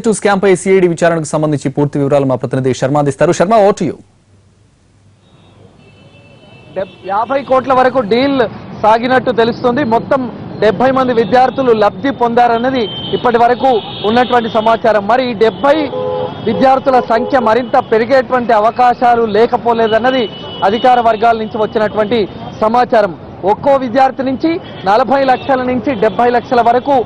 EAMCET scam పై CID విచారణకు సంబంధించి పూర్తి వివరాలు మా ప్రతినిధి శర్మ అందిస్తారు. Sharma, over to you. 50 కోట్ల వరకు డీల్ సాగినట్టు తెలుస్తుంది. మొత్తం 70 మంది విద్యార్థులు లబ్ధి పొందారన్నది ఇప్పటి వరకు ఉన్నటువంటి సమాచారం. మరి ఈ 70 విద్యార్థుల సంఖ్య మరింత పెరిగేటువంటి అవకాశాలు లేకపోలేదన్నది అధికార వర్గాల నుంచి వచ్చినటువంటి సమాచారం. ఒక్కో విద్యార్థి నుంచి 40 లక్షల నుంచి 70 లక్షల వరకు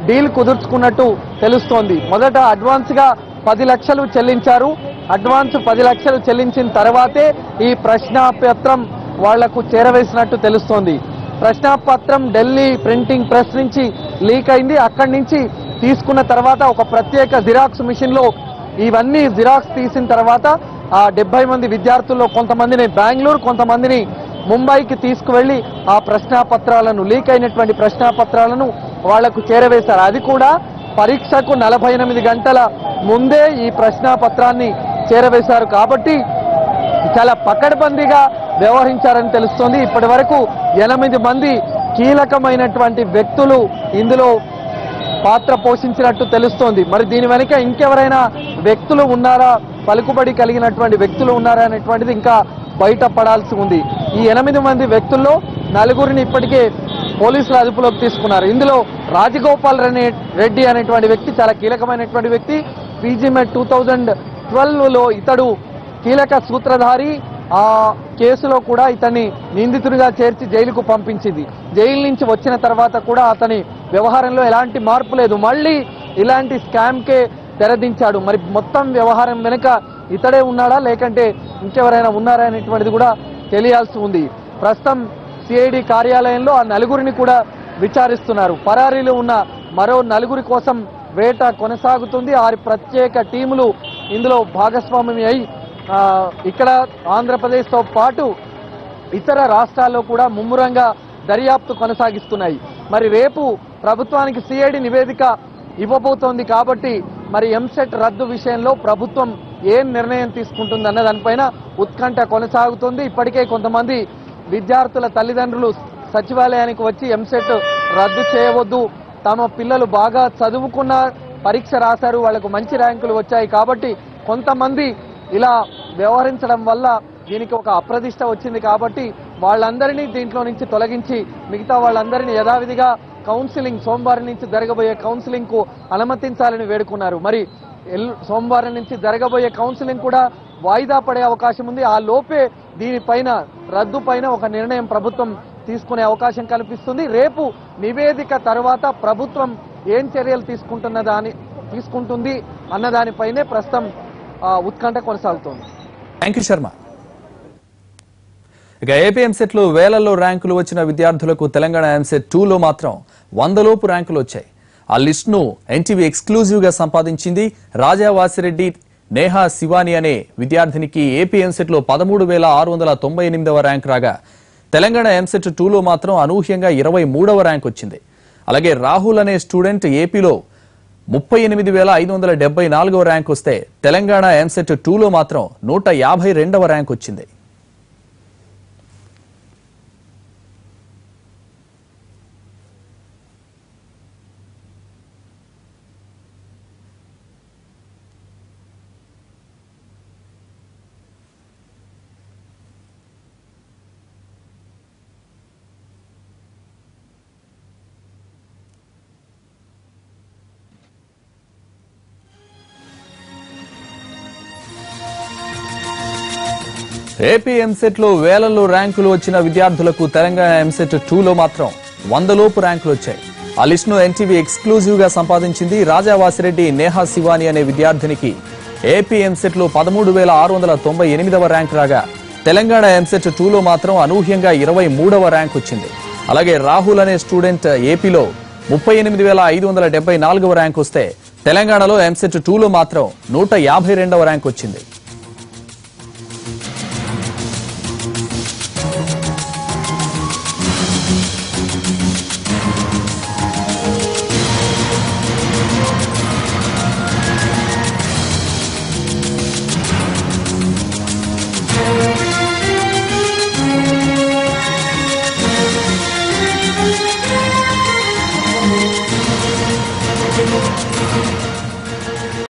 డీల్ కుదుర్చుకున్నట్టు తెలుస్తోంది. మొదట అడ్వాన్స్ గా 10 లక్షలు చెల్లించారు. అడ్వాన్స్ 10 లక్షలు చెల్లించిన తర్వాతే ఈ ప్రశ్నాపత్రం వాళ్లకు చేరవేసినట్టు తెలుస్తోంది. ప్రశ్నాపత్రం ఢిల్లీ ప్రింటింగ్ ప్రెస్ నుంచి లీక్ అయింది. అక్కడి నుంచి తీసుకున్న తర్వాత ఒక ప్రత్యేక జిరాక్స్ మిషన్ లో ఇవన్నీ జిరాక్స్ తీసిన తర్వాత ఆ 70 మంది విద్యార్థుల్లో కొంతమందిని బెంగళూరు, కొంతమందిని ముంబైకి తీసుకువెళ్లి ఆ ప్రశ్నాపత్రాలను, లీక్ అయినటువంటి ప్రశ్నాపత్రాలను వాళ్లకు చేరవేశారు. అది కూడా పరీక్షకు 48 గంటల ముందే ఈ ప్రశ్నాపత్రాన్ని చేరవేశారు. కాబట్టి చాలా పకడ్బందీగా వ్యవహరించారని తెలుస్తోంది. ఇప్పటి వరకు 8 మంది కీలకమైనటువంటి వ్యక్తులు ఇందులో పాత్ర పోషించినట్టు తెలుస్తోంది. మరి దీని వెనుక ఇంకెవరైనా వ్యక్తులు ఉన్నారా, పలుకుబడి కలిగినటువంటి వ్యక్తులు ఉన్నారా అనేటువంటిది ఇంకా బయటపడాల్సి ఉంది. ఈ 8 మంది వ్యక్తుల్లో 4గురిని ఇప్పటికే పోలీసులు అదుపులోకి తీసుకున్నారు. ఇందులో రాజగోపాల్ రెడ్డి అనేటువంటి వ్యక్తి చాలా కీలకమైనటువంటి వ్యక్తి. పీజీమెట్ 2012లో ఇతడు కీలక సూత్రధారి. ఆ కేసులో కూడా ఇతన్ని నిందితుడిగా చేర్చి జైలుకు పంపించింది. జైలు నుంచి వచ్చిన తర్వాత కూడా అతని వ్యవహారంలో ఎలాంటి మార్పు లేదు. మళ్ళీ ఇలాంటి స్కామ్కే తెరదించాడు. మరి మొత్తం వ్యవహారం వెనుక ఇతడే ఉన్నాడా లేకంటే ఇంకెవరైనా ఉన్నారా అనేటువంటిది కూడా తెలియాల్సి ఉంది. ప్రస్తుతం సిఐడి కార్యాలయంలో ఆ 4గురిని కూడా విచారిస్తున్నారు. పరారీలో ఉన్న మరో 4గురి కోసం వేట కొనసాగుతుంది. 6 ప్రత్యేక టీములు ఇందులో భాగస్వామ్యం అయి ఇక్కడ ఆంధ్రప్రదేశ్తో పాటు ఇతర రాష్ట్రాల్లో కూడా ముమ్మరంగా దర్యాప్తు కొనసాగిస్తున్నాయి. మరి రేపు ప్రభుత్వానికి సిఐడి నివేదిక ఇవ్వబోతోంది కాబట్టి మరి ఎంసెట్ రద్దు విషయంలో ప్రభుత్వం ఏం నిర్ణయం తీసుకుంటుందన్న దానిపైన ఉత్కంఠ కొనసాగుతుంది. ఇప్పటికే కొంతమంది విద్యార్థుల తల్లిదండ్రులు సచివాలయానికి వచ్చి ఎంసెట్ రద్దు చేయవద్దు, తమ పిల్లలు బాగా చదువుకున్న పరీక్ష రాశారు, వాళ్లకు మంచి ర్యాంకులు వచ్చాయి కాబట్టి కొంతమంది ఇలా వ్యవహరించడం వల్ల దీనికి ఒక అప్రదిష్ట వచ్చింది కాబట్టి వాళ్ళందరినీ దీంట్లో నుంచి తొలగించి మిగతా వాళ్ళందరినీ యథావిధిగా కౌన్సిలింగ్ సోమవారం నుంచి జరగబోయే కౌన్సిలింగ్ కు అనుమతించాలని వేడుకున్నారు. మరి సోమవారం నుంచి జరగబోయే కౌన్సిలింగ్ కూడా వాయిదా పడే అవకాశం ఉంది. ఆ లోపే దీనిపైన రద్దు పైన ఒక నిర్ణయం ప్రభుత్వం తీసుకునే అవకాశం కల్పిస్తుంది. రేపు నివేదిక తర్వాత ప్రభుత్వం ఏం చర్యలు తీసుకుంటుంది అన్నదానిపైనే ప్రస్తుతం ఉత్కంఠ కొనసాగుతోంది. Thank you Sharma. ఇక ఏపీ ఎంసెట్ లో వేలల్లో ర్యాంకులు వచ్చిన విద్యార్థులకు తెలంగాణ ఎంసెట్ 2లో మాత్రం 100 లోపు ర్యాంకులు వచ్చాయి. ఆ లిస్ట్ ను ఎన్టీవీ ఎక్స్క్లూజివ్ గా సంపాదించింది. రాజా వాసిరెడ్డి నేహా శివాని అనే విద్యార్థినికి ఏపీ ఎంసెట్ లో 13,698వ ర్యాంక్ రాగా తెలంగాణ ఎంసెట్ 2లో మాత్రం అనూహ్యంగా 23వ ర్యాంక్ వచ్చింది. అలాగే రాహుల్ అనే స్టూడెంట్ ఏపీలో 38,574వ ర్యాంక్ వస్తే తెలంగాణ ఎంసెట్ 2లో మాత్రం 152వ ర్యాంక్ వచ్చింది. ఏపీ ఎంసెట్ లో వేలల్లో ర్యాంకులు వచ్చిన విద్యార్థులకు తెలంగాణ ఎంసెట్ 2లో మాత్రం 100 లోపు ర్యాంకులు వచ్చాయి. ఆ లిస్ట్ ను ఎన్టీవీ ఎక్స్క్లూజివ్ గా సంపాదించింది. రాజా వాసిరెడ్డి నేహా శివాని అనే విద్యార్థినికి ఏపీ ఎంసెట్ లో 13,698వ ర్యాంక్ రాగా తెలంగాణ ఎంసెట్ 2లో మాత్రం అనూహ్యంగా 23వ ర్యాంక్ వచ్చింది. అలాగే రాహుల్ అనే స్టూడెంట్ ఏపీలో 38,574వ ర్యాంక్ వస్తే తెలంగాణలో ఎంసెట్ 2లో మాత్రం 152వ ర్యాంక్ వచ్చింది.